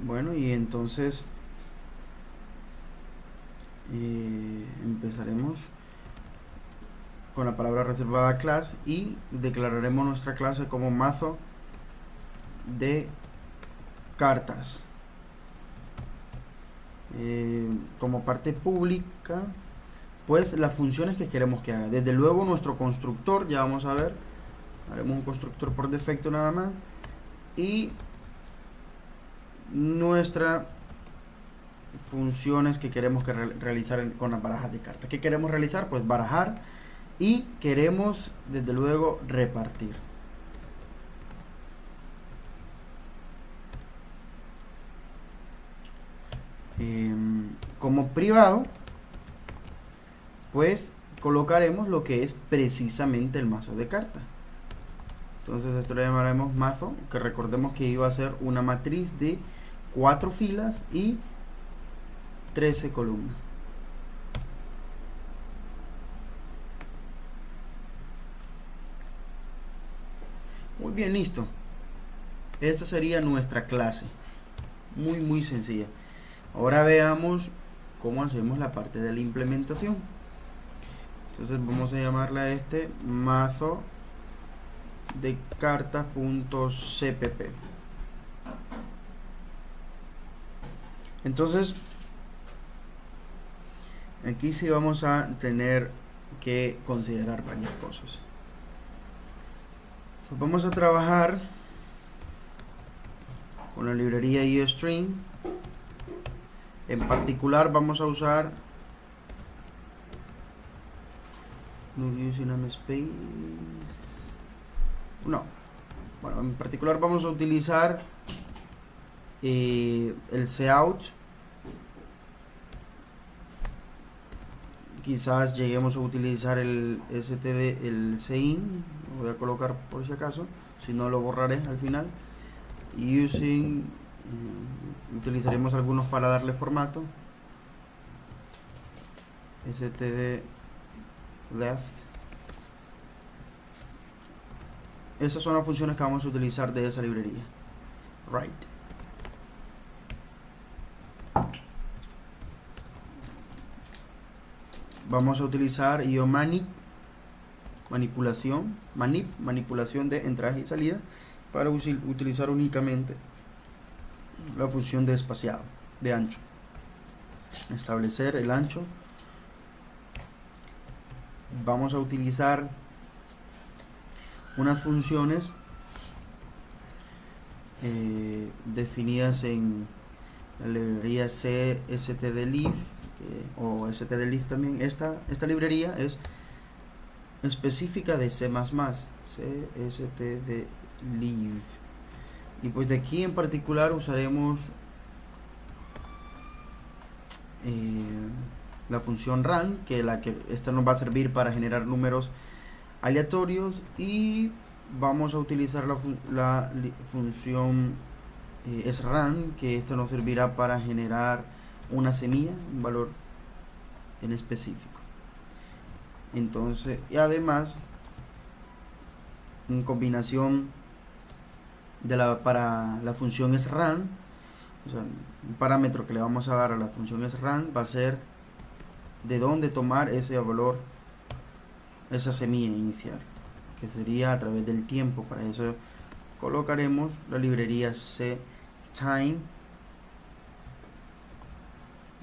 Bueno, y entonces empezaremos con la palabra reservada class y declararemos nuestra clase como mazo de cartas. Como parte pública, pues las funciones que queremos que haga. Desde luego nuestro constructor, ya vamos a ver, haremos un constructor por defecto nada más, y nuestras funciones que queremos que realizar con las barajas de cartas. ¿Qué queremos realizar? Pues barajar, y queremos desde luego repartir. Como privado, pues colocaremos lo que es precisamente el mazo de cartas. Entonces esto lo llamaremos mazo, que recordemos que iba a ser una matriz de 4 filas y 13 columnas. Muy bien, listo. Esta sería nuestra clase. Muy sencilla. Ahora veamos cómo hacemos la parte de la implementación. Entonces vamos a llamarle a este mazo de cartas.cpp. Entonces aquí sí vamos a tener que considerar varias cosas. Pues vamos a trabajar con la librería iostream. En particular vamos a usar no using namespace. No. Bueno, en particular vamos a utilizar el cout. Quizás lleguemos a utilizar el std, el sein. Lo voy a colocar por si acaso. Si no, lo borraré al final. Using. Utilizaremos algunos para darle formato. Std left. Esas son las funciones que vamos a utilizar de esa librería. Right. Vamos a utilizar iomanip, manipulación de entradas y salidas, para utilizar únicamente la función de espaciado, de ancho. Establecer el ancho. Vamos a utilizar unas funciones definidas en la librería cstdlib o stdlib también. Esta librería es específica de C++, cstdlib, y pues de aquí en particular usaremos la función run, que esta nos va a servir para generar números aleatorios, y vamos a utilizar la función srun, que esta nos servirá para generar una semilla, un valor en específico. Entonces, y además, en combinación para la función srun, o sea, un parámetro que le vamos a dar a la función srun va a ser de dónde tomar ese valor, esa semilla inicial, que sería a través del tiempo. Para eso colocaremos la librería ctime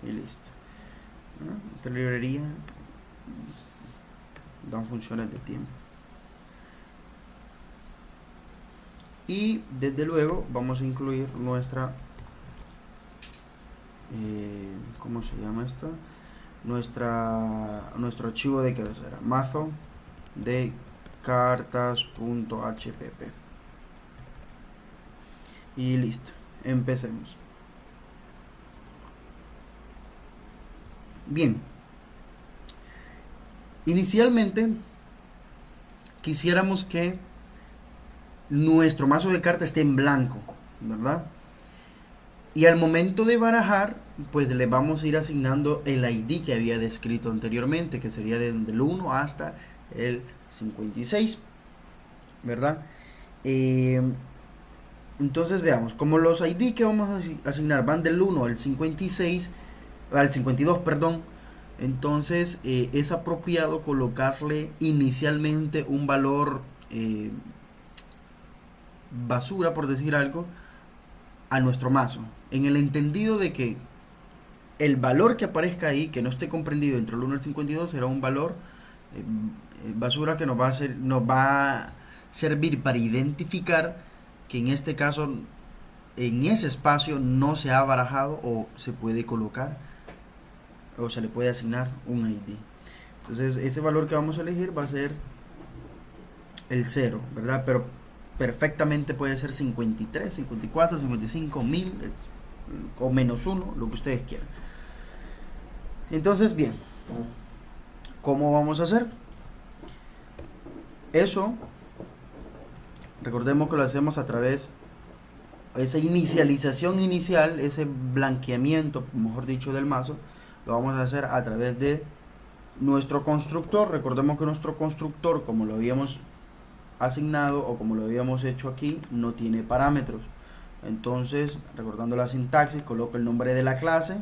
y listo. Esta librería da funciones de tiempo. Y desde luego vamos a incluir nuestra ¿cómo se llama esta? Nuestro archivo de cabecera, mazo de cartas.hpp. Y listo, empecemos. Bien, inicialmente quisiéramos que nuestro mazo de cartas esté en blanco, ¿verdad? Y al momento de barajar, pues le vamos a ir asignando el ID que había descrito anteriormente, que sería desde el 1 hasta el 56, ¿verdad? Entonces veamos, como los ID que vamos a asignar van del 1 al 56, al 52, perdón, entonces es apropiado colocarle inicialmente un valor basura, por decir algo, a nuestro mazo, en el entendido de que el valor que aparezca ahí, que no esté comprendido entre el 1 y el 52, será un valor basura que nos va a servir para identificar que en este caso en ese espacio no se ha barajado o se puede colocar o se le puede asignar un ID. Entonces ese valor que vamos a elegir va a ser el 0, ¿verdad? Pero perfectamente puede ser 53, 54, 55, 1000 o menos 1, lo que ustedes quieran. Entonces, bien, ¿cómo vamos a hacer? Eso, recordemos que lo hacemos a través de esa inicialización inicial, ese blanqueamiento, mejor dicho, del mazo, lo vamos a hacer a través de nuestro constructor. Recordemos que nuestro constructor, como lo habíamos asignado o como lo habíamos hecho aquí, no tiene parámetros. Entonces, recordando la sintaxis, coloco el nombre de la clase,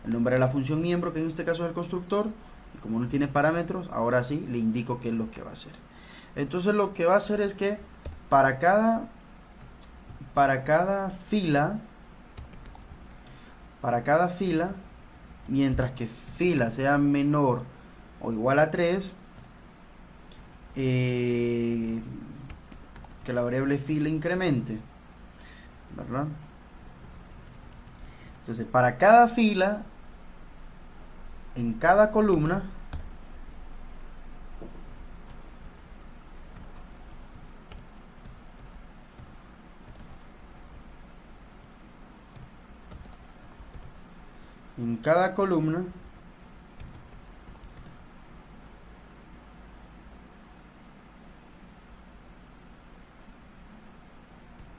el nombre de la función miembro, que en este caso es el constructor, y como no tiene parámetros, ahora sí le indico qué es lo que va a hacer. Entonces lo que va a hacer es que para cada fila, mientras que fila sea menor o igual a 3, que la variable fila incremente, ¿verdad? Entonces, para cada fila, en cada columna,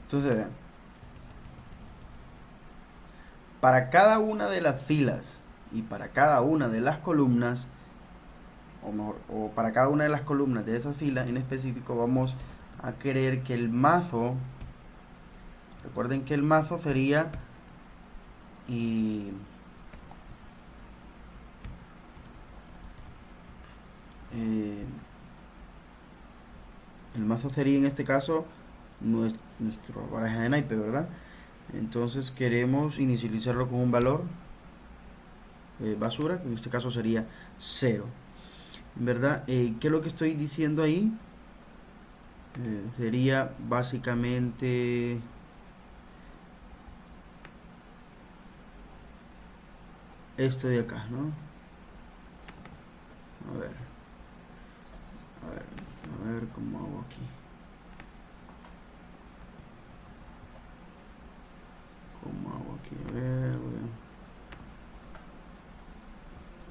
entonces vean, para cada una de las filas y para cada una de las columnas, o para cada una de las columnas de esa fila en específico, vamos a querer que el mazo, recuerden que el mazo sería el mazo sería en este caso nuestro baraja de naipe, ¿verdad? Entonces queremos inicializarlo con un valor basura, que en este caso sería 0, ¿verdad? ¿Qué es lo que estoy diciendo ahí? Sería básicamente esto de acá, ¿no? A ver cómo hago aquí. A ver,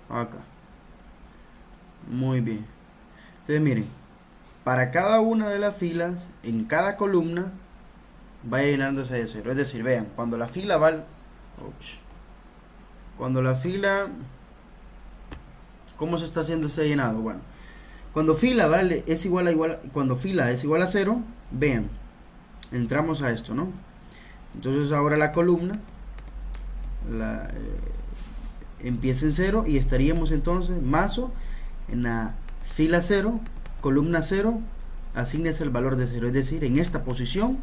acá. Muy bien. Entonces miren, para cada una de las filas, en cada columna, va llenándose de 0. Es decir, vean, cuando la fila va cuando la fila, ¿cómo se está haciendo ese llenado? Bueno, cuando fila es igual a cuando fila es igual a 0, vean, entramos a esto, ¿no? Entonces ahora la columna empieza en 0 y estaríamos entonces mazo en la fila 0, columna 0, asignes el valor de 0, es decir, en esta posición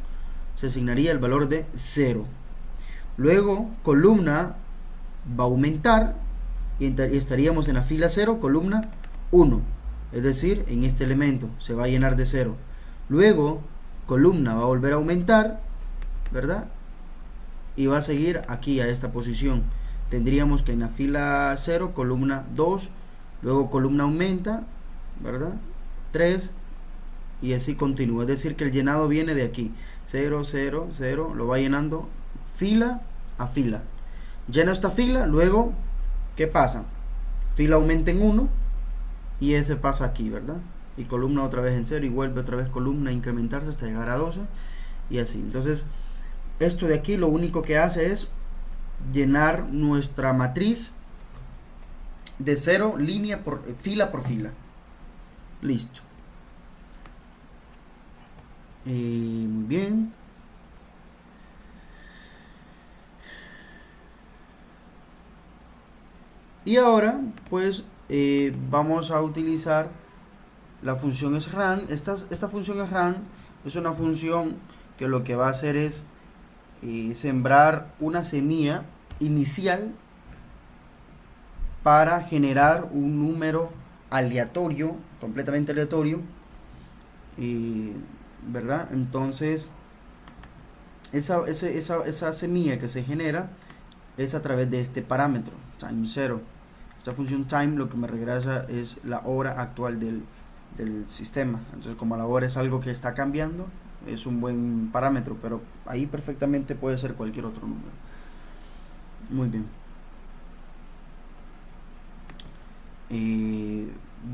se asignaría el valor de 0. Luego columna va a aumentar y estaríamos en la fila 0, columna 1, es decir, en este elemento se va a llenar de 0. Luego columna va a volver a aumentar, ¿verdad? Y va a seguir aquí a esta posición. Tendríamos que en la fila 0, columna 2, luego columna aumenta, ¿verdad? 3 y así continúa. Es decir, que el llenado viene de aquí. 0, 0, 0, lo va llenando fila a fila. Llena esta fila, luego, ¿qué pasa? Fila aumenta en 1 y ese pasa aquí, ¿verdad? Y columna otra vez en 0 y vuelve otra vez columna a incrementarse hasta llegar a 12 y así. Entonces, esto de aquí lo único que hace es llenar nuestra matriz de 0 fila por fila. Listo. Muy bien. Y ahora pues vamos a utilizar la función sran. Esta función sran es una función que lo que va a hacer es sembrar una semilla inicial para generar un número aleatorio, completamente aleatorio, ¿verdad? Entonces, esa semilla que se genera es a través de este parámetro, time 0. Esta función time lo que me regresa es la hora actual del sistema. Entonces, como la hora es algo que está cambiando, es un buen parámetro, pero ahí perfectamente puede ser cualquier otro número. Muy bien.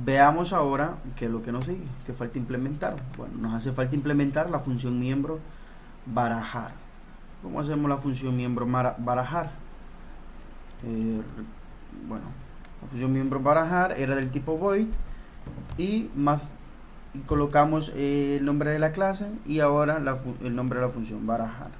Veamos ahora qué es lo que nos sigue, que falta implementar. Bueno, nos hace falta implementar la función miembro barajar. ¿Cómo hacemos la función miembro barajar? Bueno, la función miembro barajar era del tipo void y colocamos el nombre de la clase y ahora el nombre de la función barajar.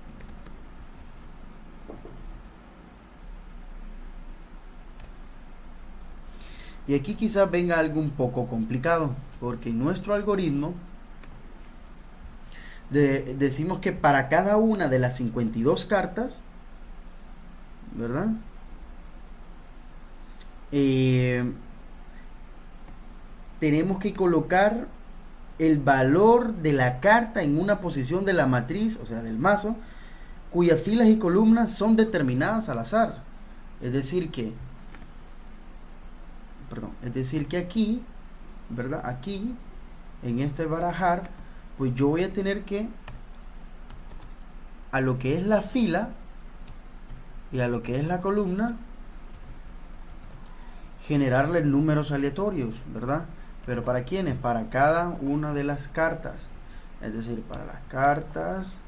Y aquí quizás venga algo un poco complicado, porque en nuestro algoritmo decimos que para cada una de las 52 cartas, ¿verdad? Tenemos que colocar el valor de la carta en una posición de la matriz, o sea, del mazo, cuyas filas y columnas son determinadas al azar. Es decir que, aquí, ¿verdad? Aquí, en este barajar, pues yo voy a tener que, a lo que es la fila y a lo que es la columna, generarle números aleatorios, ¿verdad? Pero ¿para quiénes? Para cada una de las cartas. Es decir, para las cartas,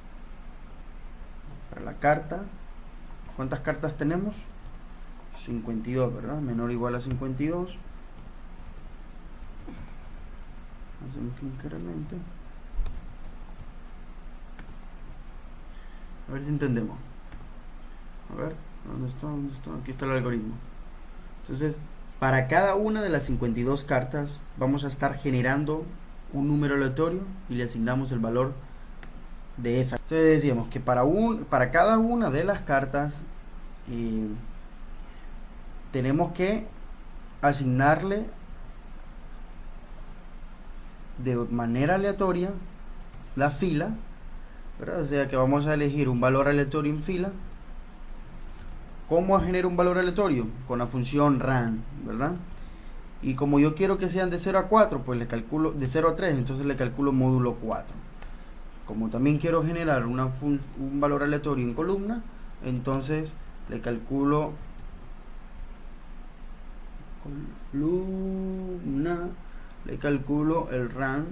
para la carta, ¿cuántas cartas tenemos? 52, ¿verdad? Menor o igual a 52. Hacemos que incremente. A ver si entendemos. A ver, ¿dónde está? ¿Dónde está? Aquí está el algoritmo. Entonces, para cada una de las 52 cartas vamos a estar generando un número aleatorio y le asignamos el valor de esa. Entonces decíamos que para cada una de las cartas tenemos que asignarle de manera aleatoria la fila, ¿verdad? O sea que vamos a elegir un valor aleatorio en fila. ¿Cómo genera un valor aleatorio? Con la función ran, ¿verdad? Y como yo quiero que sean de 0 a 4, pues le calculo de 0 a 3, entonces le calculo módulo 4. Como también quiero generar un valor aleatorio en columna, entonces le calculo columna, le calculo el ran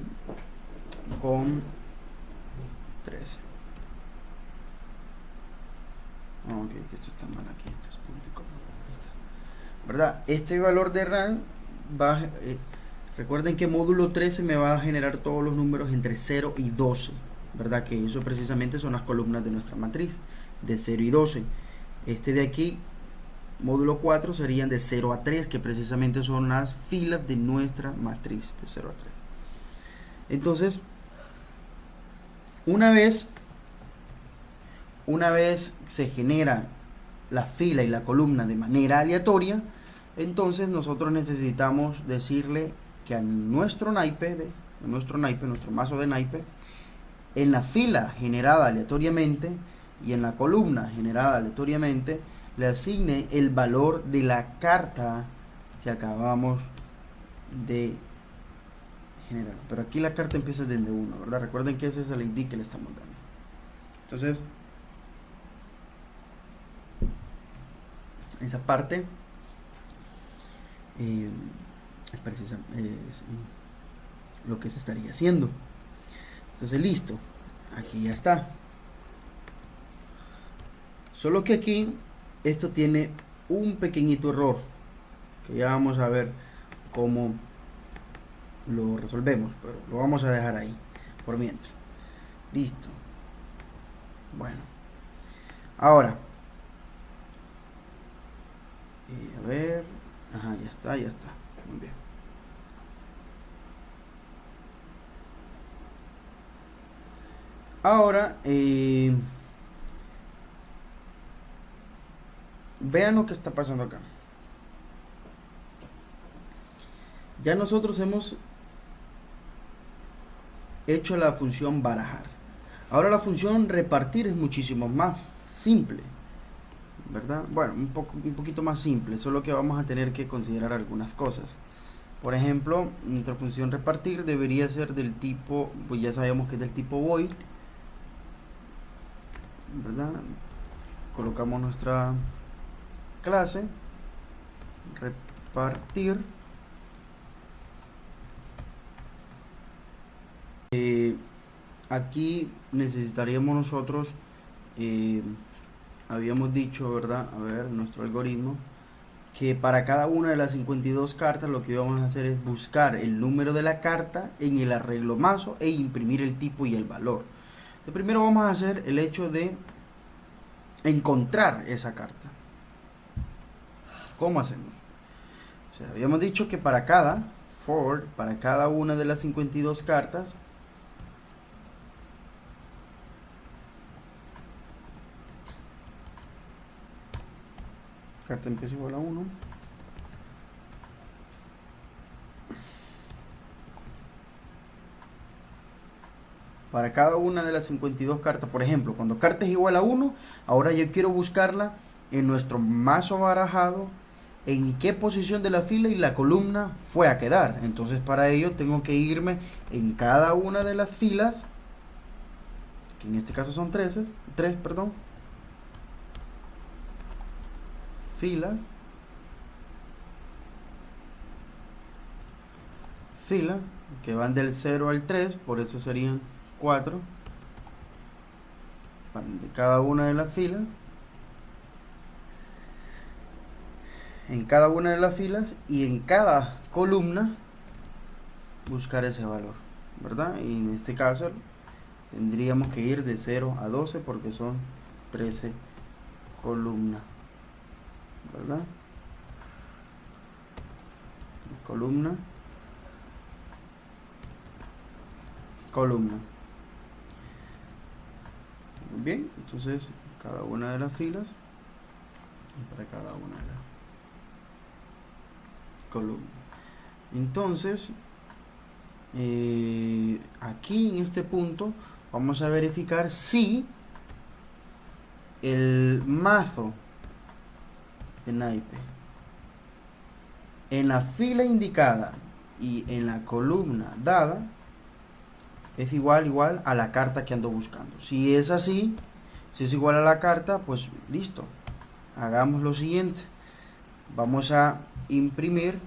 con 13. Ok, que esto está mal aquí, ¿verdad? Este valor de ran va, recuerden que módulo 13 me va a generar todos los números entre 0 y 12, ¿verdad? Que eso precisamente son las columnas de nuestra matriz, de 0 y 12. Este de aquí, módulo 4, serían de 0 a 3, que precisamente son las filas de nuestra matriz, de 0 a 3. Entonces, una vez se genera la fila y la columna de manera aleatoria, entonces nosotros necesitamos decirle que a nuestro naipe, nuestro mazo de naipe, en la fila generada aleatoriamente y en la columna generada aleatoriamente, le asigne el valor de la carta que acabamos de generar. Pero aquí la carta empieza desde 1, ¿verdad? Recuerden que ese es el ID que le estamos dando. Entonces, esa parte es lo que se estaría haciendo. Entonces, listo. Aquí ya está. Solo que aquí esto tiene un pequeñito error que ya vamos a ver cómo lo resolvemos, pero lo vamos a dejar ahí por mientras. Listo. Bueno, ahora a ver, está, ya está. Muy bien. Ahora, vean lo que está pasando acá. Ya nosotros hemos hecho la función barajar. Ahora la función repartir es muchísimo más simple, ¿verdad? Bueno, un poquito más simple, solo que vamos a tener que considerar algunas cosas. Por ejemplo, nuestra función repartir debería ser del tipo, pues ya sabemos que es del tipo void, ¿verdad? Colocamos nuestra clase repartir. Aquí necesitaríamos nosotros, habíamos dicho, ¿verdad? A ver, nuestro algoritmo, que para cada una de las 52 cartas lo que vamos a hacer es buscar el número de la carta en el arreglo mazo e imprimir el tipo y el valor. Entonces, primero vamos a hacer el hecho de encontrar esa carta. ¿Cómo hacemos? O sea, habíamos dicho que para cada una de las 52 cartas, carta empieza igual a 1. Para cada una de las 52 cartas, por ejemplo, cuando carta es igual a 1, ahora yo quiero buscarla en nuestro mazo barajado, en qué posición de la fila y la columna fue a quedar. Entonces para ello tengo que irme en cada una de las filas, que en este caso son 3, perdón, filas, fila, que van del 0 al 3, por eso serían 4, de cada una de las filas, en cada una de las filas y en cada columna buscar ese valor, ¿verdad? Y en este caso tendríamos que ir de 0 a 12 porque son 13 columnas, ¿verdad? Columna, columna. Muy bien, entonces cada una de las filas y para cada una de las columnas. Entonces, aquí en este punto vamos a verificar si el mazo de naipe en la fila indicada y en la columna dada es igual a la carta que ando buscando. Si es así, si es igual a la carta, pues listo. Hagamos lo siguiente. Vamos a imprimir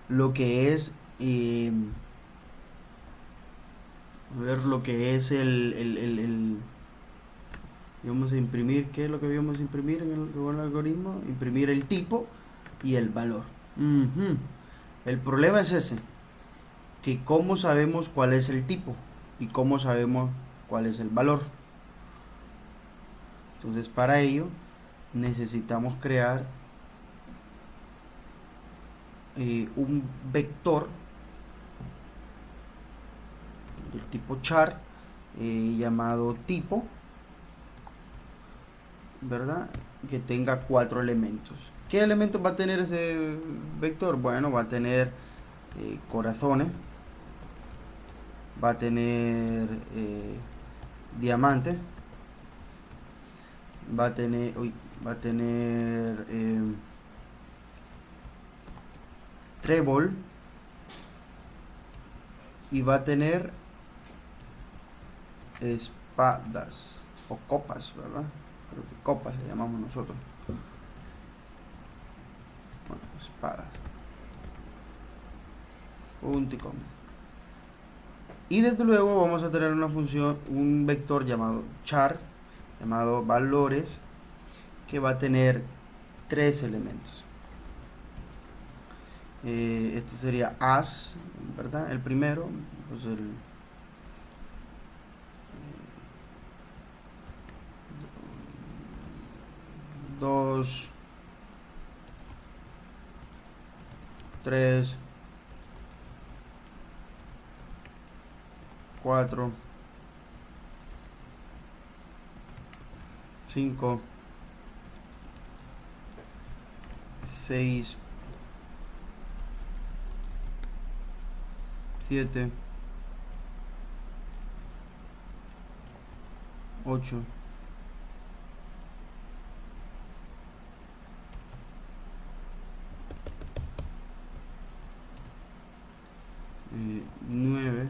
lo que es a ver lo que es vamos a imprimir, ¿qué es lo que vamos a imprimir en el algoritmo? Imprimir el tipo y el valor. El problema es ese, que cómo sabemos cuál es el tipo y cómo sabemos cuál es el valor. Entonces para ello necesitamos crear un vector del tipo char llamado tipo, ¿verdad? Que tenga 4 elementos. ¿Qué elementos va a tener ese vector? Bueno, va a tener corazones, va a tener diamantes, va a tener trébol y va a tener espadas o copas, ¿verdad? Creo que copas le llamamos nosotros. Bueno, espadas. Punto y coma. Y desde luego vamos a tener una función, un vector llamado char, llamado valores, que va a tener 3 elementos. Este sería as, ¿verdad? El primero, pues 2, 3, 4, 5, 6, 7, 8, 9,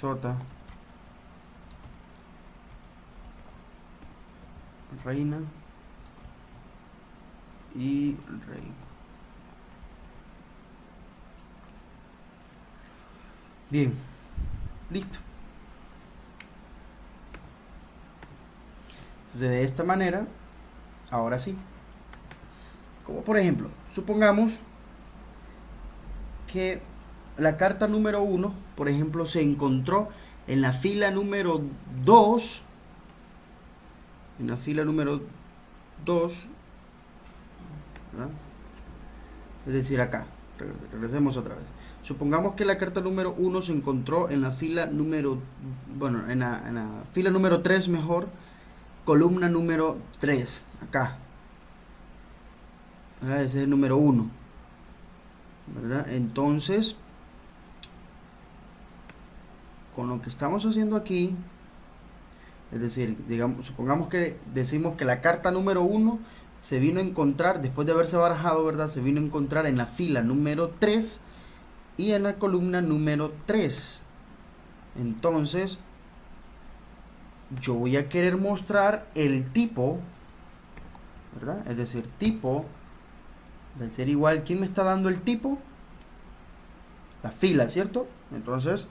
sota, reina y rey. Bien, listo. Entonces de esta manera, ahora sí, como por ejemplo, supongamos que la carta número 1, por ejemplo, se encontró en la fila número 2, en la fila número 2, ¿verdad? Es decir, acá, regresemos otra vez. Supongamos que la carta número 1 se encontró en la fila número, bueno, en la fila número 3 mejor, columna número 3, acá. ¿Verdad? Ese es el número 1, ¿verdad? Entonces, con lo que estamos haciendo aquí, es decir, digamos, supongamos que decimos que la carta número 1 se vino a encontrar, después de haberse barajado, ¿verdad? Se vino a encontrar en la fila número 3 y en la columna número 3. Entonces, yo voy a querer mostrar el tipo, ¿verdad? Es decir, tipo va a ser igual. ¿Quién me está dando el tipo? La fila, ¿cierto? Entonces,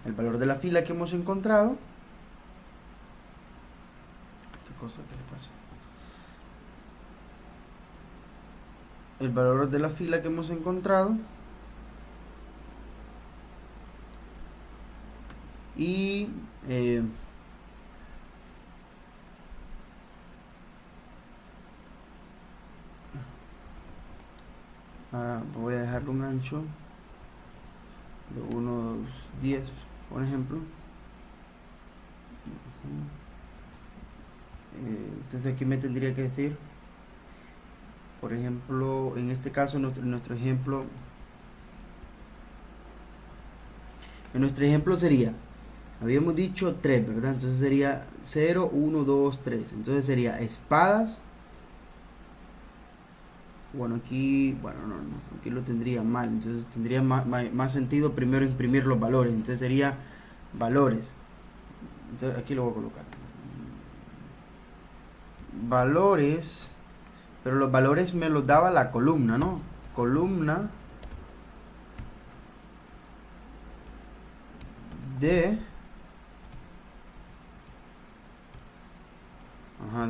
el valor de la fila que hemos encontrado. ¿Qué cosa que le pasa? El valor de la fila que hemos encontrado. Y voy a dejarle un ancho de unos 10, por ejemplo. Entonces aquí me tendría que decir, por ejemplo, en este caso, nuestro ejemplo, en nuestro ejemplo sería, habíamos dicho 3, ¿verdad? Entonces sería 0, 1, 2, 3. Entonces sería espadas. Bueno, aquí, bueno, no, aquí lo tendría mal. Entonces tendría más sentido primero imprimir los valores. Entonces sería valores. Entonces aquí lo voy a colocar. Valores. Pero los valores me los daba la columna, ¿no? Columna de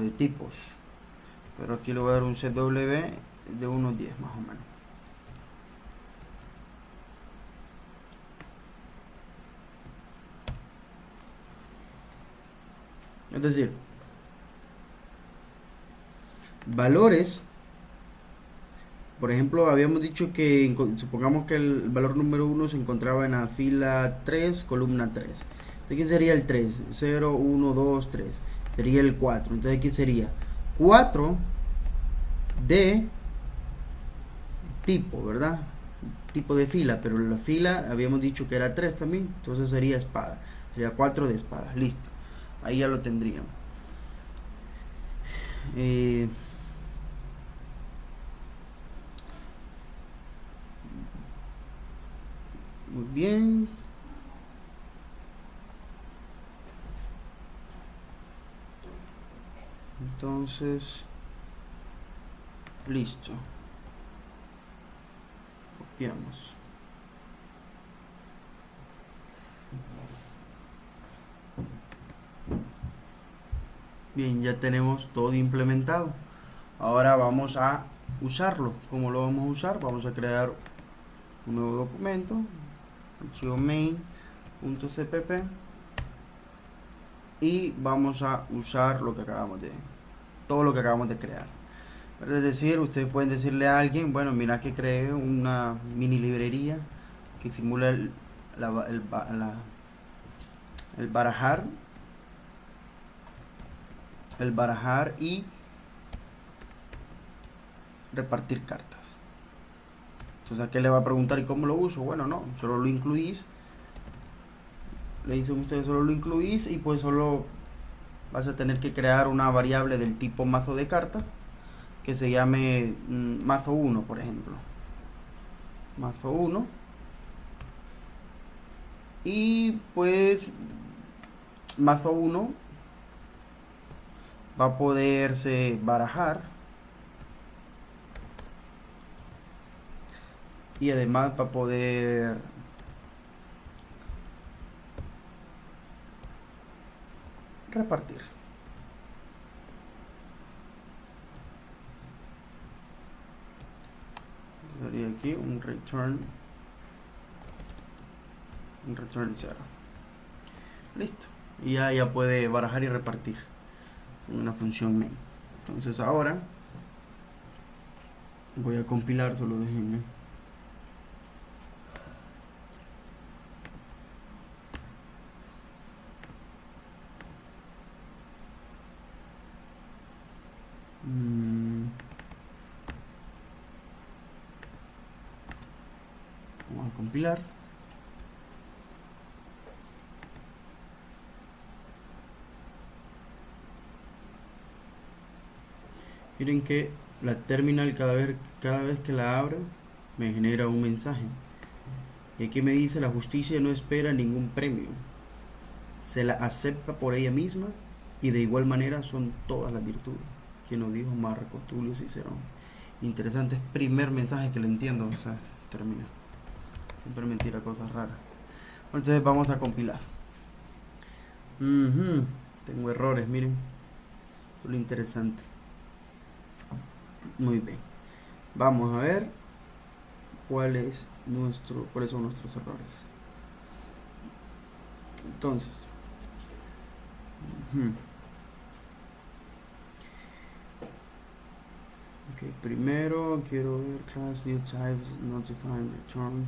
de tipos. Pero aquí le voy a dar un CW de unos 10 más o menos. Es decir, valores, por ejemplo, habíamos dicho que supongamos que el valor número 1 se encontraba en la fila 3, columna 3. Entonces aquí sería el 3, 0, 1, 2, 3. Sería el 4. Entonces aquí sería 4 de tipo, ¿verdad? Tipo de fila, pero la fila habíamos dicho que era 3 también. Entonces sería espada. Sería 4 de espadas. Listo. Ahí ya lo tendríamos. Muy bien. Entonces, listo. Copiamos. Bien, ya tenemos todo implementado. Ahora vamos a usarlo. ¿Cómo lo vamos a usar? Vamos a crear un nuevo documento. Archivo main.cpp. y vamos a usar todo lo que acabamos de crear. Pero es decir, ustedes pueden decirle a alguien, bueno, mira que creé una mini librería que simula el barajar, y repartir cartas. Entonces, ¿a qué le va a preguntar y cómo lo uso? Bueno, no, solo lo incluís. Le dicen ustedes, solo lo incluís y pues solo vas a tener que crear una variable del tipo mazo de cartas que se llame mazo 1, por ejemplo. Mazo 1. Y pues mazo 1 va a poderse barajar y además va a poder repartir. Sería aquí un return 0. Listo. Y ya puede barajar y repartir en una función main. Entonces ahora voy a compilar, solo déjenme. Vamos a compilar. Miren que la terminal cada vez que la abro me genera un mensaje. Y aquí me dice: la justicia no espera ningún premio. Se la acepta por ella misma y de igual manera son todas las virtudes. Quien nos dijo Marco Tulio Cicerón. Interesante, primer mensaje que le entiendo. O sea, termina. Siempre me tira cosas raras. Entonces vamos a compilar. Tengo errores, miren. Esto es lo interesante. Muy bien. Vamos a ver cuáles son nuestros errores. Entonces, okay, primero quiero ver class new types not defined return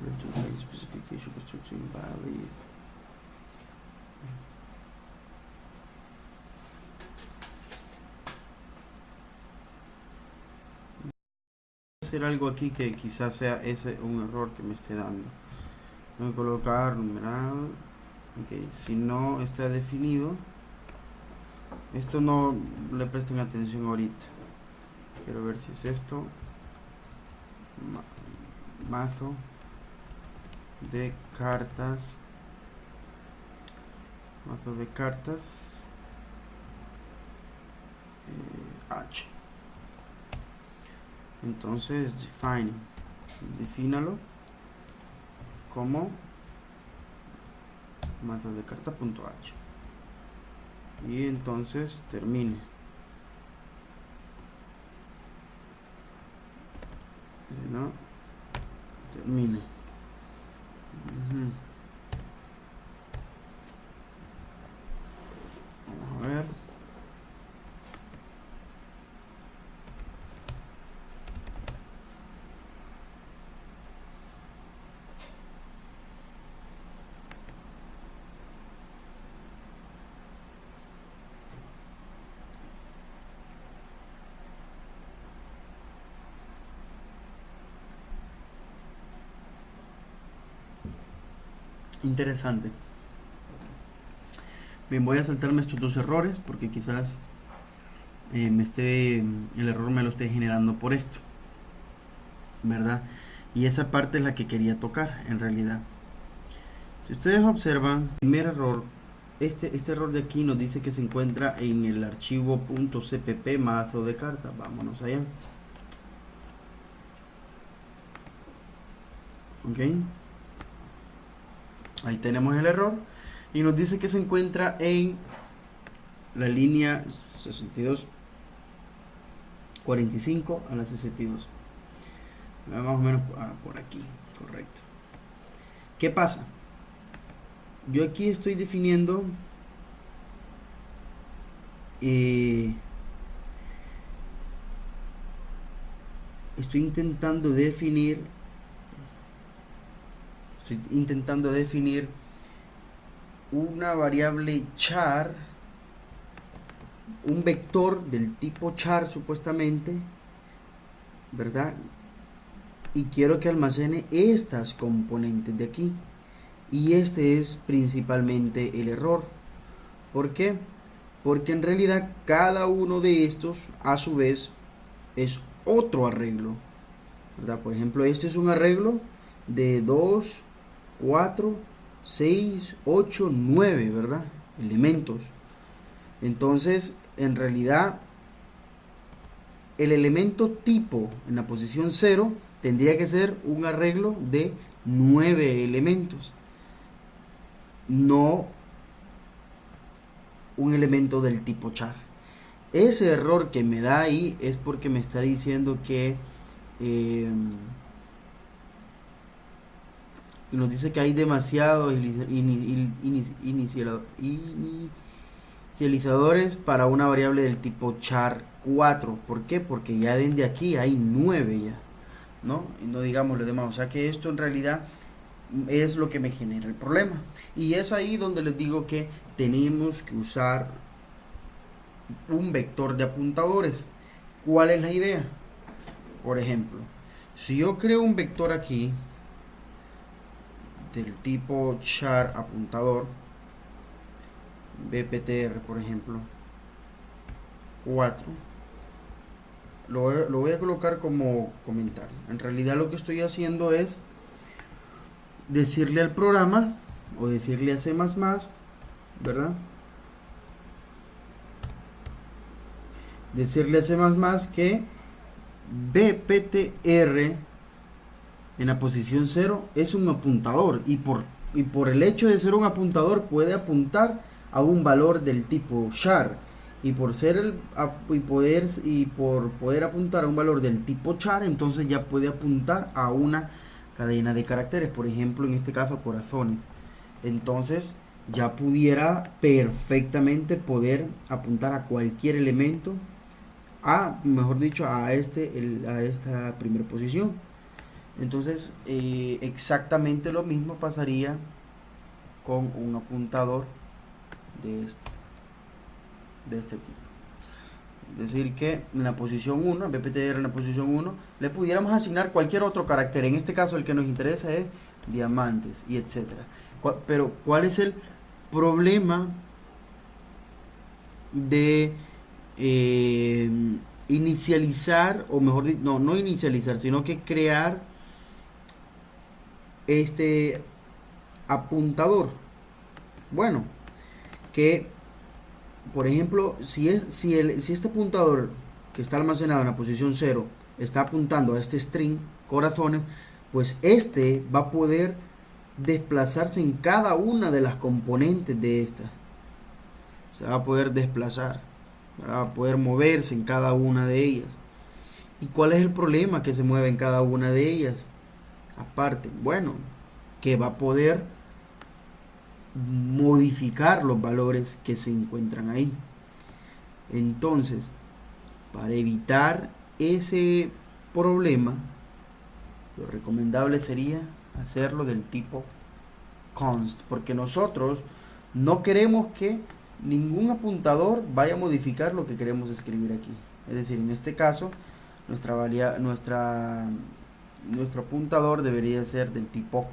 return specification construction valid. Hacer algo aquí que quizás sea ese un error que me esté dando. Voy a colocar numeral. Ok, si no está definido, esto no le presten atención ahorita. Quiero ver si es esto. Mazo de cartas. Mazo de cartas. H. Entonces, defínalo como mazo de carta.h. Y entonces termine. ¿No? Termine. Vamos a ver. Interesante. Bien, voy a saltarme estos dos errores porque quizás el error me lo esté generando por esto, ¿verdad? Y esa parte es la que quería tocar en realidad. Si ustedes observan, primer error, este error de aquí nos dice que se encuentra en el archivo .cpp mazo de cartas. Vámonos allá. Ok, ahí tenemos el error y nos dice que se encuentra en la línea 6245 a la 62, más o menos por aquí, correcto. ¿Qué pasa? yo aquí estoy definiendo eh, estoy intentando definir una variable char, un vector del tipo char supuestamente, ¿verdad? Y quiero que almacene estas componentes de aquí. Y este es principalmente el error. ¿Por qué? Porque en realidad cada uno de estos a su vez es otro arreglo, ¿verdad? Por ejemplo, este es un arreglo de 2, 4, 6, 8, 9, ¿verdad? Elementos. Entonces, en realidad, el elemento tipo en la posición 0 tendría que ser un arreglo de 9 elementos, no un elemento del tipo char. Ese error que me da ahí es porque me está diciendo que eh, nos dice que hay demasiados inicializadores para una variable del tipo char 4. ¿Por qué? Porque ya desde aquí hay 9 ya, ¿no? Y no digamos lo demás. O sea que esto en realidad es lo que me genera el problema. Y es ahí donde les digo que tenemos que usar un vector de apuntadores. ¿Cuál es la idea? Por ejemplo, si yo creo un vector aquí del tipo char apuntador, bptr por ejemplo, 4, lo voy a colocar como comentario. En realidad lo que estoy haciendo es decirle al programa o decirle a C++, ¿verdad? Decirle a C++ que bptr en la posición 0 es un apuntador y por el hecho de ser un apuntador puede apuntar a un valor del tipo char y por ser por poder apuntar a un valor del tipo char, entonces ya puede apuntar a una cadena de caracteres, por ejemplo en este caso corazones. Entonces ya pudiera perfectamente poder apuntar a cualquier elemento, mejor dicho, a esta primera posición. Entonces, exactamente lo mismo pasaría con un apuntador de este tipo. Es decir, que en la posición 1, BPTR en la posición 1, le pudiéramos asignar cualquier otro carácter. En este caso, el que nos interesa es diamantes y etcétera. Pero, ¿cuál es el problema de eh, inicializar, o mejor dicho, no inicializar, sino que crear este apuntador? Bueno, que por ejemplo, si este apuntador que está almacenado en la posición 0 está apuntando a este string corazones, pues este va a poder desplazarse en cada una de las componentes de esta. Se va a poder desplazar, va a poder moverse en cada una de ellas. ¿Y cuál es el problema que se mueve en cada una de ellas? Aparte, bueno, que va a poder modificar los valores que se encuentran ahí. Entonces, para evitar ese problema, lo recomendable sería hacerlo del tipo const, porque nosotros no queremos que ningún apuntador vaya a modificar lo que queremos escribir aquí. Es decir, en este caso, nuestro apuntador debería ser del tipo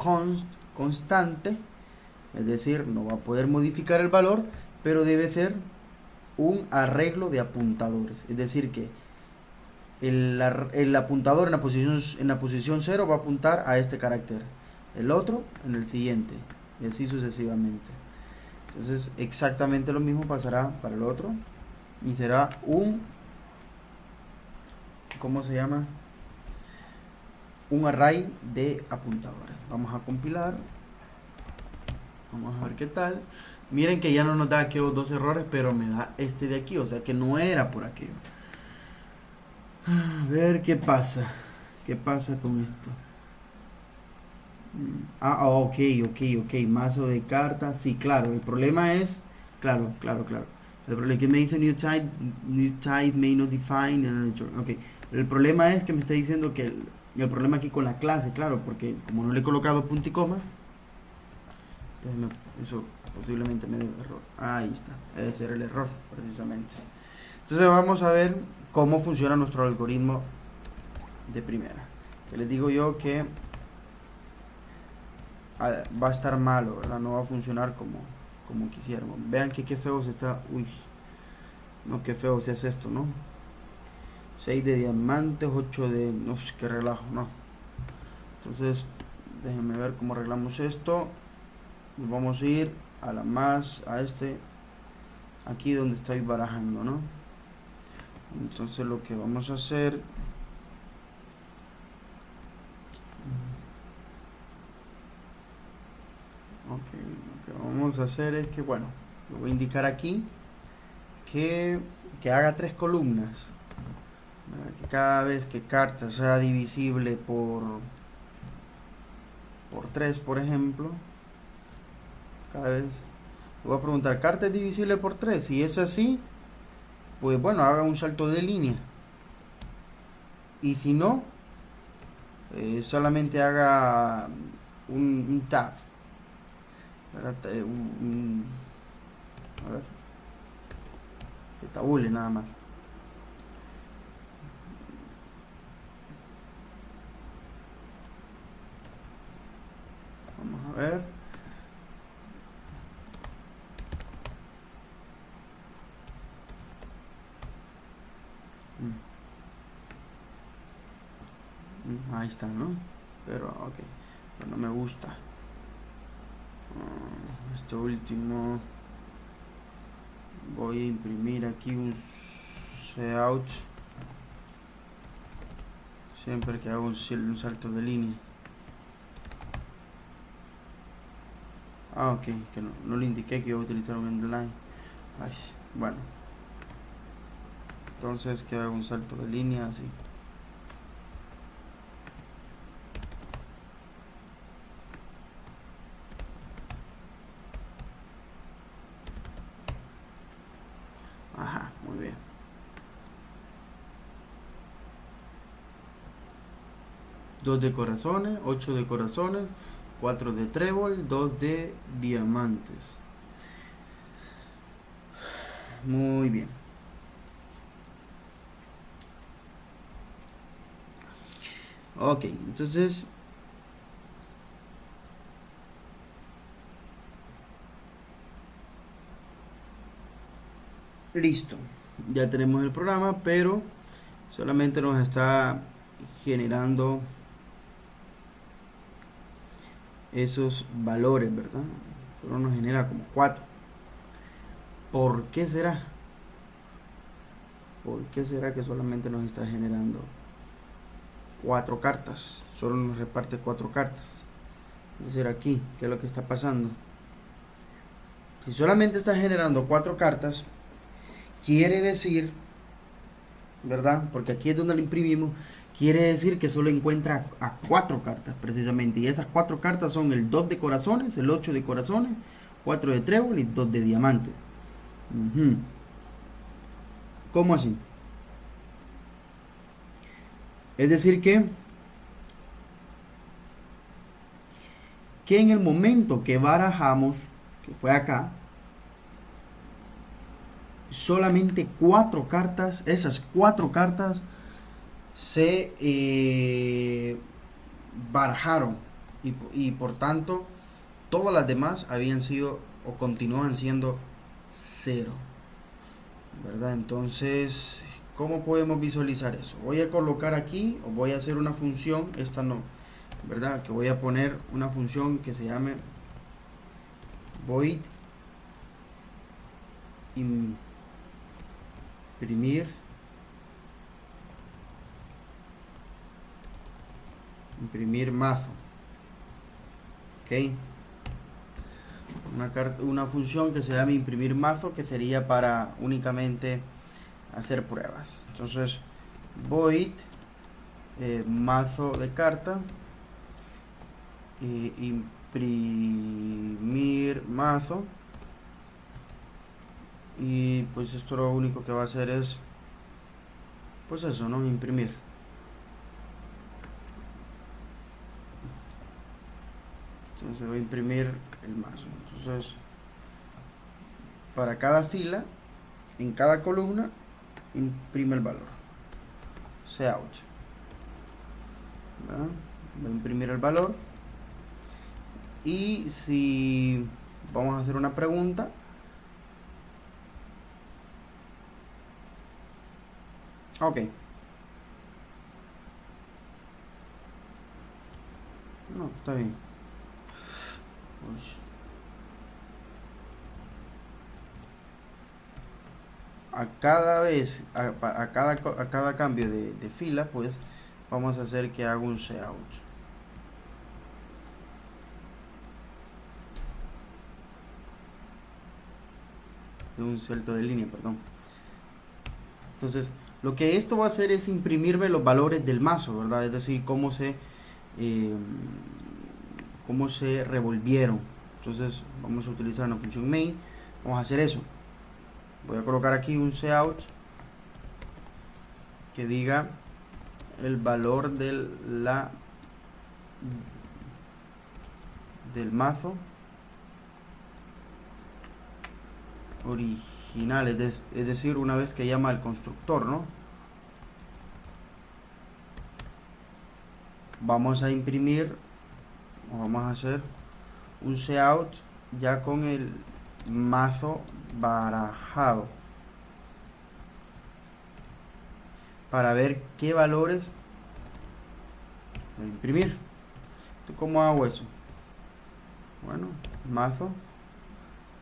constante, es decir, no va a poder modificar el valor, pero debe ser un arreglo de apuntadores. Es decir, que el apuntador en la posición 0 va a apuntar a este carácter, el otro en el siguiente, y así sucesivamente. Entonces, exactamente lo mismo pasará para el otro, y será ¿cómo se llama? Un array de apuntadores. Vamos a compilar. Vamos a ver qué tal. Miren que ya no nos da aquellos dos errores, pero me da este de aquí, o sea que no era por aquello. A ver qué pasa. ¿Qué pasa con esto? Ok, ok, mazo de cartas, sí, claro, el problema es, claro, el problema que me dice new type may not define, ok, el problema es que me está diciendo que el problema aquí con la clase, claro, porque como no le he colocado punto y coma, entonces eso posiblemente me dé error, ahí está, debe ser el error, precisamente. Entonces vamos a ver cómo funciona nuestro algoritmo de primera, que les digo yo que va a estar malo, ¿verdad? No va a funcionar como quisiéramos. Vean que qué feo se está. Uy, no, qué feo se hace esto, ¿no? 6 de diamantes, 8 de. No sé qué relajo, no. Entonces, déjenme ver cómo arreglamos esto. Nos vamos a ir a la más, a este, aquí donde estoy barajando, ¿no? Entonces, lo que vamos a hacer. Ok, lo que vamos a hacer es que, bueno, lo voy a indicar aquí que, que haga 3 columnas. Que cada vez que carta sea divisible por 3, por ejemplo, cada vez le voy a preguntar, ¿carta es divisible por 3? Si es así, pues bueno, haga un salto de línea. Y si no, solamente haga un tab. A ver, que tabule nada más. Vamos a ver. Ahí está, ¿no? Pero, ok. Pero no me gusta. Este último. Voy a imprimir aquí un layout siempre que hago un salto de línea. Ok, que no le indiqué que iba a utilizar un underline. Ay, bueno, entonces que hago un salto de línea así. Ajá, muy bien. 2 de corazones, 8 de corazones, 4 de trébol, 2 de diamantes. Muy bien. Ok, entonces listo. Ya tenemos el programa, pero solamente nos está generando esos valores, ¿verdad? Solo nos genera como 4. ¿Por qué será? ¿Por qué será que solamente nos está generando 4 cartas? Solo nos reparte 4 cartas. Es decir, aquí, ¿qué es lo que está pasando? Si solamente está generando 4 cartas, quiere decir, ¿verdad? Porque aquí es donde lo imprimimos. Quiere decir que solo encuentra a 4 cartas precisamente. Y esas 4 cartas son el 2 de corazones, el 8 de corazones, 4 de trébol y 2 de diamantes. ¿Cómo así? Es decir que en el momento que barajamos, que fue acá, solamente 4 cartas, esas 4 cartas se barajaron y por tanto todas las demás habían sido o continúan siendo cero, ¿verdad? Entonces, ¿cómo podemos visualizar eso? Voy a colocar aquí o voy a hacer una función, esta no, ¿verdad? Que voy a poner una función que se llame void imprimir mazo, ¿ok? Una función que se llama imprimir mazo, que sería para únicamente hacer pruebas. Entonces void mazo de carta imprimir mazo, y pues esto lo único que va a hacer es, pues eso, ¿no? Imprimir. Entonces voy a imprimir el mazo. Entonces, para cada fila, en cada columna, imprime el valor. Cout. ¿Verdad? Voy a imprimir el valor. Y si vamos a hacer una pregunta, ok, no, está bien. Pues, a cada vez, a cada cambio de fila, pues vamos a hacer que haga un cout. De un salto de línea, perdón. Entonces, lo que esto va a hacer es imprimirme los valores del mazo, ¿verdad? Es decir, eh, cómo se revolvieron. Entonces, vamos a utilizar una función main. Vamos a hacer eso. Voy a colocar aquí un cout que diga el valor del mazo original, es decir, una vez que llama al constructor, ¿no? Vamos a imprimir, o vamos a hacer un cout ya con el mazo barajado, para ver qué valores voy a imprimir. ¿Cómo hago eso? Bueno, mazo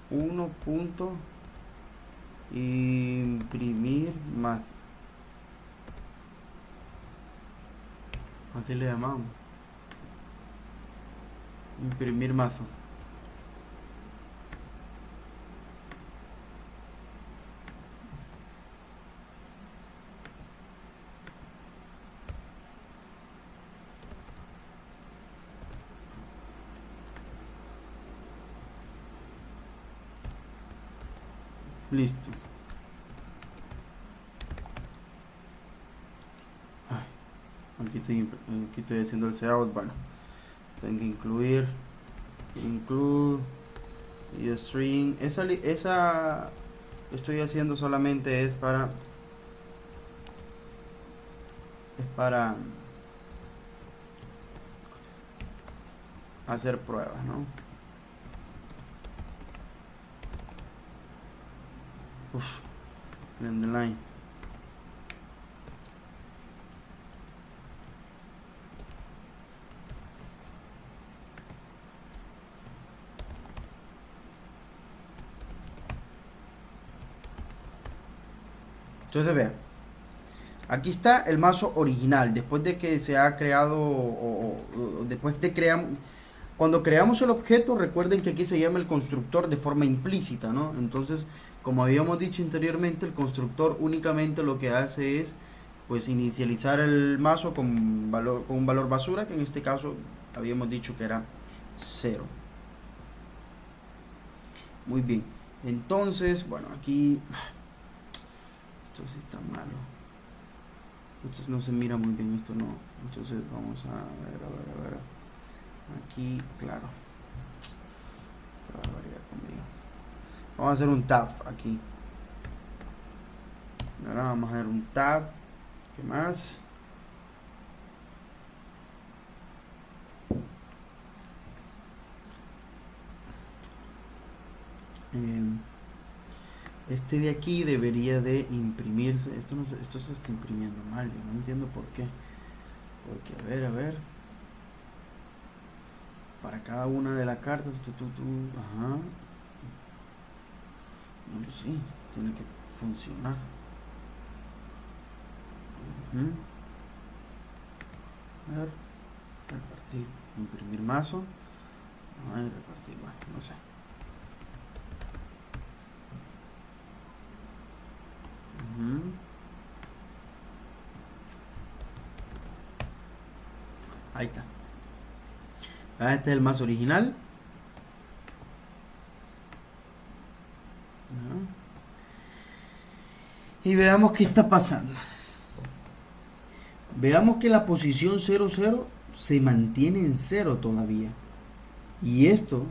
1. Imprimir mazo. Así le llamamos. Imprimir mazo. Listo. Ay, aquí estoy haciendo el cout. Bueno, tengo que include y string. Esa estoy haciendo solamente es para hacer pruebas, ¿no? Uf, en the line. Entonces vea, aquí está el mazo original, después de que se ha creado, o después de creamos, cuando creamos el objeto, recuerden que aquí se llama el constructor de forma implícita, ¿no? Entonces, como habíamos dicho anteriormente, el constructor únicamente lo que hace es, pues, inicializar el mazo con un valor basura, que en este caso habíamos dicho que era 0. Muy bien. Entonces, bueno, aquí esto sí está malo. Esto no se mira muy bien, esto no. Entonces vamos a ver. Aquí, claro. Conmigo. Vamos a hacer un tab aquí. Ahora vamos a hacer un tab. ¿Qué más? Este de aquí debería de imprimirse. Esto se está imprimiendo mal. Yo no entiendo por qué. Porque, a ver. Para cada una de las cartas, ajá. No, pues sí, tiene que funcionar. A ver, repartir, imprimir mazo. Ay, repartir, bueno, no sé. Ahí está. Este es el más original. Y veamos qué está pasando. Veamos que la posición 00 se mantiene en 0 todavía. Y esto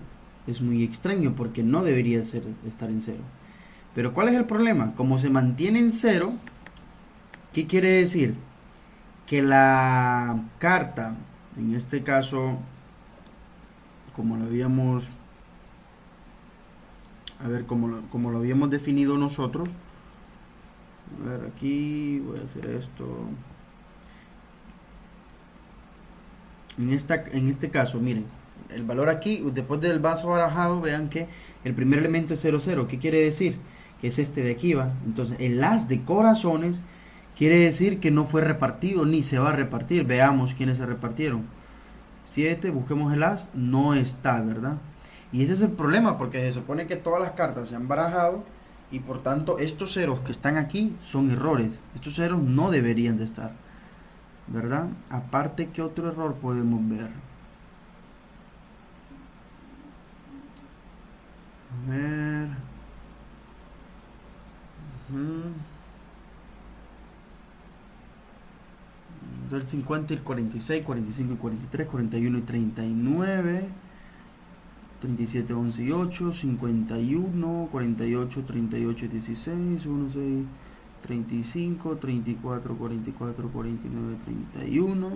es muy extraño porque no debería estar en 0. Pero ¿cuál es el problema? Como se mantiene en 0, ¿qué quiere decir? Que la carta, en este caso, como lo habíamos, a ver, como lo habíamos definido nosotros, a ver, aquí voy a hacer esto. En este caso, miren, el valor aquí, después del vaso barajado, vean que el primer elemento es 00. ¿Qué quiere decir? Que es este de aquí, va. Entonces, el as de corazones quiere decir que no fue repartido ni se va a repartir. Veamos quiénes se repartieron. 7, busquemos el as, no está, ¿verdad? Y ese es el problema, porque se supone que todas las cartas se han barajado y por tanto estos ceros que están aquí son errores. Estos ceros no deberían de estar, ¿verdad? Aparte, ¿qué otro error podemos ver? A ver. Del 50 y el 46, 45 y 43, 41 y 39, 37, 11 y 8, 51, 48, 38 y 16, 1, 6, 35, 34, 44, 49, 31,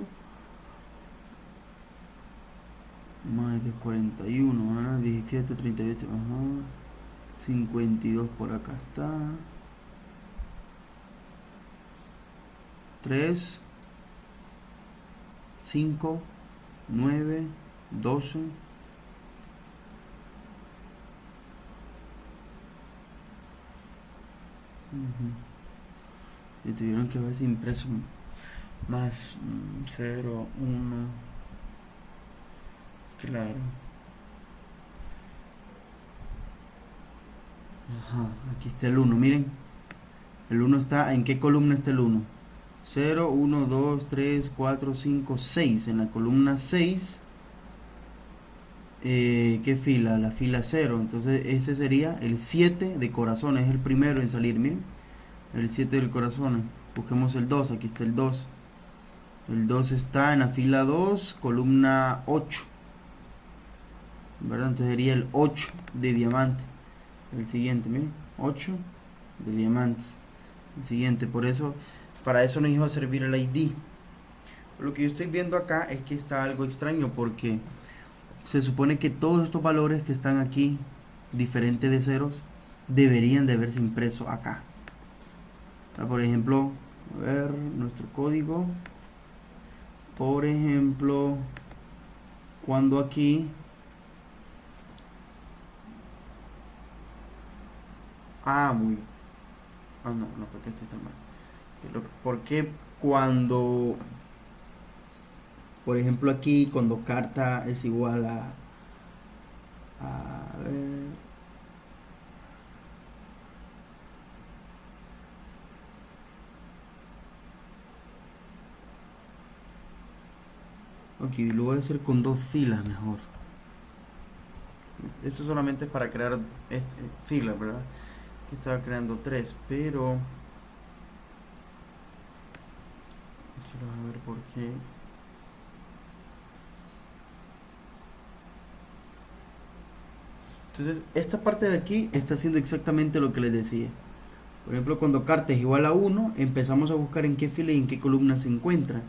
más de 41, 17, 38, ajá, 52 por acá está, 3, 5, 9, 12, y tuvieron que haberse impreso más 0, 1, claro. Ajá, aquí está el 1, miren. El 1 está, ¿en qué columna está el 1? 0, 1, 2, 3, 4, 5, 6. En la columna 6, ¿qué fila? La fila 0. Entonces ese sería el 7 de corazones, es el primero en salir, miren. El 7 del corazón. Busquemos el 2, aquí está el 2. El 2 está en la fila 2, columna 8. ¿Verdad? Entonces sería el 8 de diamante. El siguiente, miren, 8 de diamantes. El siguiente, por eso, para eso nos iba a servir el ID. Lo que yo estoy viendo acá es que está algo extraño porque se supone que todos estos valores que están aquí, diferentes de ceros, deberían de haberse impreso acá. Por ejemplo, a ver, nuestro código. Por ejemplo, cuando aquí... muy... no, porque este está mal. Porque cuando... Por ejemplo aquí, cuando carta es igual a... A ver... Ok, lo voy a hacer con 2 filas mejor. Esto solamente es para crear filas, ¿verdad? Aquí estaba creando 3, pero... Quiero ver por qué. Entonces, esta parte de aquí está haciendo exactamente lo que les decía. Por ejemplo, cuando carta es igual a 1, empezamos a buscar en qué fila y en qué columna se encuentra.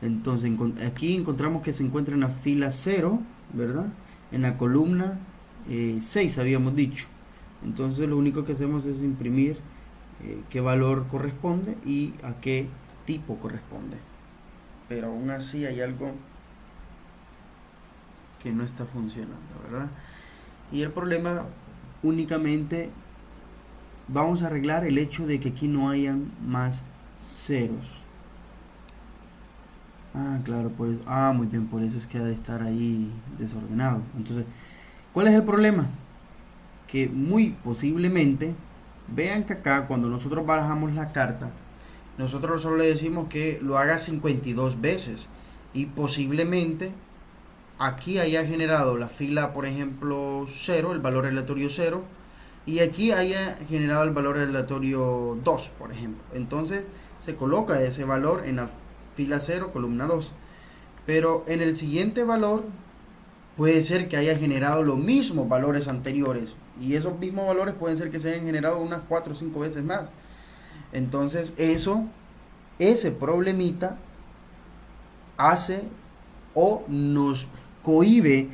Entonces, aquí encontramos que se encuentra en la fila 0, ¿verdad? En la columna 6, habíamos dicho. Entonces, lo único que hacemos es imprimir qué valor corresponde y a qué tipo corresponde. Pero aún así hay algo que no está funcionando, ¿verdad? Y el problema únicamente vamos a arreglar el hecho de que aquí no hayan más ceros. Claro, por eso. Muy bien, por eso es que ha de estar ahí desordenado. Entonces, ¿cuál es el problema? Que muy posiblemente, vean que acá cuando nosotros barajamos la carta, nosotros solo le decimos que lo haga 52 veces. Y posiblemente aquí haya generado la fila, por ejemplo, 0, el valor aleatorio 0, y aquí haya generado el valor aleatorio 2, por ejemplo. Entonces se coloca ese valor en la fila 0, columna 2. Pero en el siguiente valor puede ser que haya generado los mismos valores anteriores. Y esos mismos valores pueden ser que se hayan generado unas 4 o 5 veces más. Entonces ese problemita hace o nos cohíbe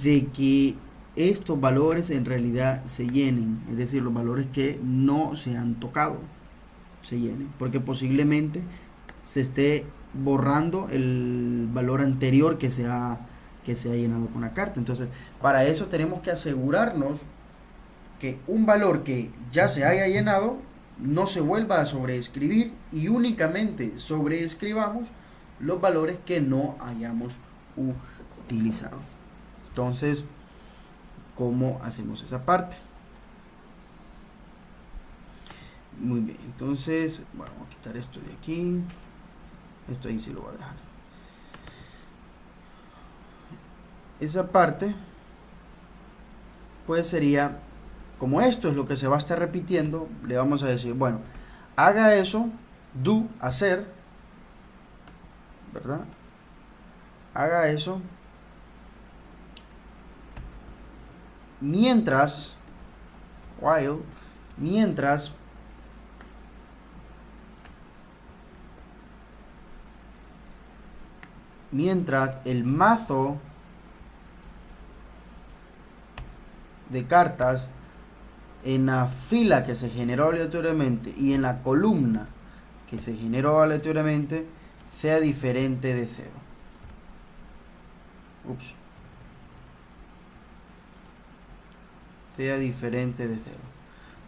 de que estos valores en realidad se llenen, es decir, los valores que no se han tocado se llenen, porque posiblemente se esté borrando el valor anterior que se ha llenado con la carta. Entonces, para eso tenemos que asegurarnos que un valor que ya se haya llenado no se vuelva a sobreescribir y únicamente sobreescribamos los valores que no hayamos utilizado. Entonces, ¿cómo hacemos esa parte? Muy bien, entonces, bueno, vamos a quitar esto de aquí. Esto ahí sí lo voy a dejar. Esa parte, pues sería, como esto es lo que se va a estar repitiendo, le vamos a decir, bueno, haga eso, do, hacer, ¿verdad? Haga eso mientras, while, mientras el mazo de cartas en la fila que se generó aleatoriamente y en la columna que se generó aleatoriamente sea diferente de 0. Ups. Sea diferente de 0.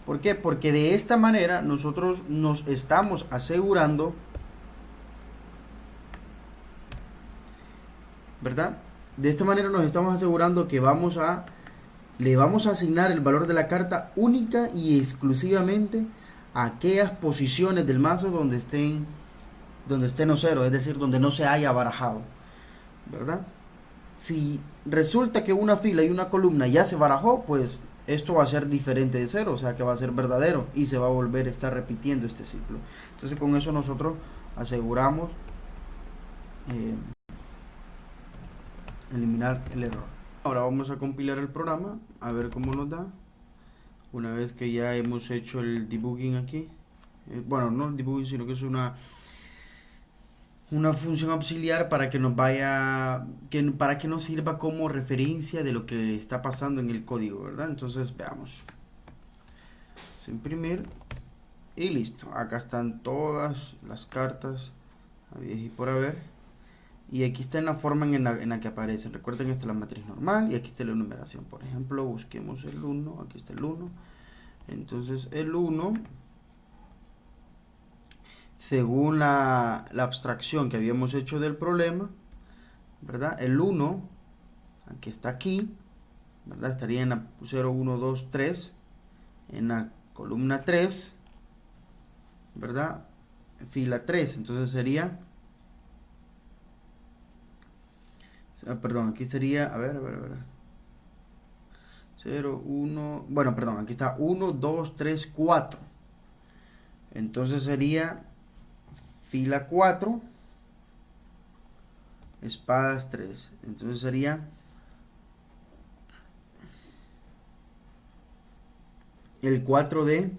¿Por qué? Porque de esta manera nosotros nos estamos asegurando, ¿verdad? De esta manera nos estamos asegurando que le vamos a asignar el valor de la carta única y exclusivamente a aquellas posiciones del mazo donde estén los ceros, es decir, donde no se haya barajado, ¿verdad? Si resulta que una fila y una columna ya se barajó, pues esto va a ser diferente de 0, o sea que va a ser verdadero y se va a volver a estar repitiendo este ciclo. Entonces con eso nosotros aseguramos eh, eliminar el error. Ahora vamos a compilar el programa a ver cómo nos da una vez que ya hemos hecho el debugging aquí. Bueno, no el debugging, sino que es una función auxiliar para que nos para que nos sirva como referencia de lo que está pasando en el código, ¿verdad? Entonces veamos. Imprimir y listo. Acá están todas las cartas habidas y por haber. Y aquí está en la forma en la que aparecen. Recuerden, esta es la matriz normal y aquí está la numeración. Por ejemplo, busquemos el 1. Aquí está el 1. Entonces el 1, según la abstracción que habíamos hecho del problema, ¿verdad? El 1, que está aquí, ¿verdad? Estaría en la 0, 1, 2, 3, en la columna 3, ¿verdad? Fila 3, entonces sería, perdón, aquí sería, a ver, 0, 1, bueno, perdón, aquí está 1, 2, 3, 4, entonces sería fila 4, espadas 3, entonces sería el 4 de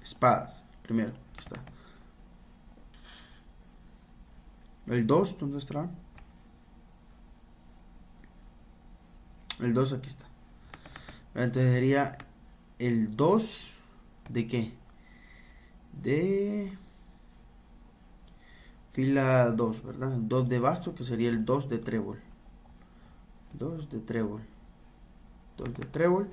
espadas, primero, aquí está. El 2, ¿dónde está? El 2 aquí está. Entonces sería el 2 de qué? De fila 2, ¿verdad? 2 de basto, que sería el 2 de trébol. 2 de trébol. 2 de trébol.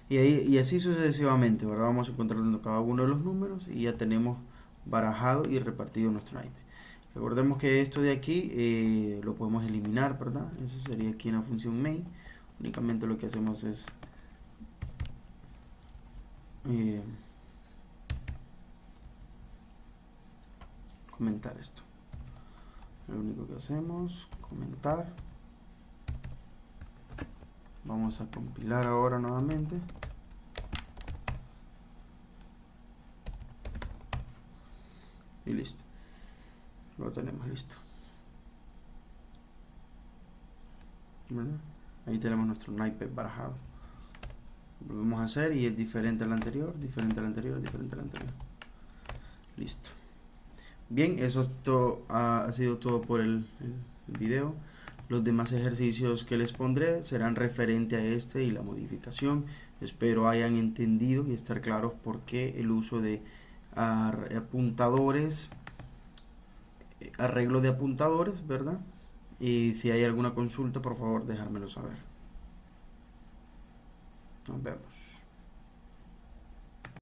Y así sucesivamente, ¿verdad? Vamos encontrando cada uno de los números y ya tenemos barajado y repartido nuestro naipe. Recordemos que esto de aquí lo podemos eliminar, ¿verdad? Eso sería aquí en la función main. Únicamente lo que hacemos es eh, comentar esto. Lo único que hacemos, comentar. Vamos a compilar ahora nuevamente. Y listo. Lo tenemos listo. ¿Verdad? Ahí tenemos nuestro naipe barajado. Lo volvemos a hacer y es diferente al anterior, diferente al anterior, diferente al anterior. Listo. Bien, eso ha sido todo por el video. Los demás ejercicios que les pondré serán referente a este y la modificación. Espero hayan entendido y estar claros por qué el uso de apuntadores, arreglo de apuntadores, ¿verdad? Y si hay alguna consulta, por favor, dejármelo saber. Nos vemos.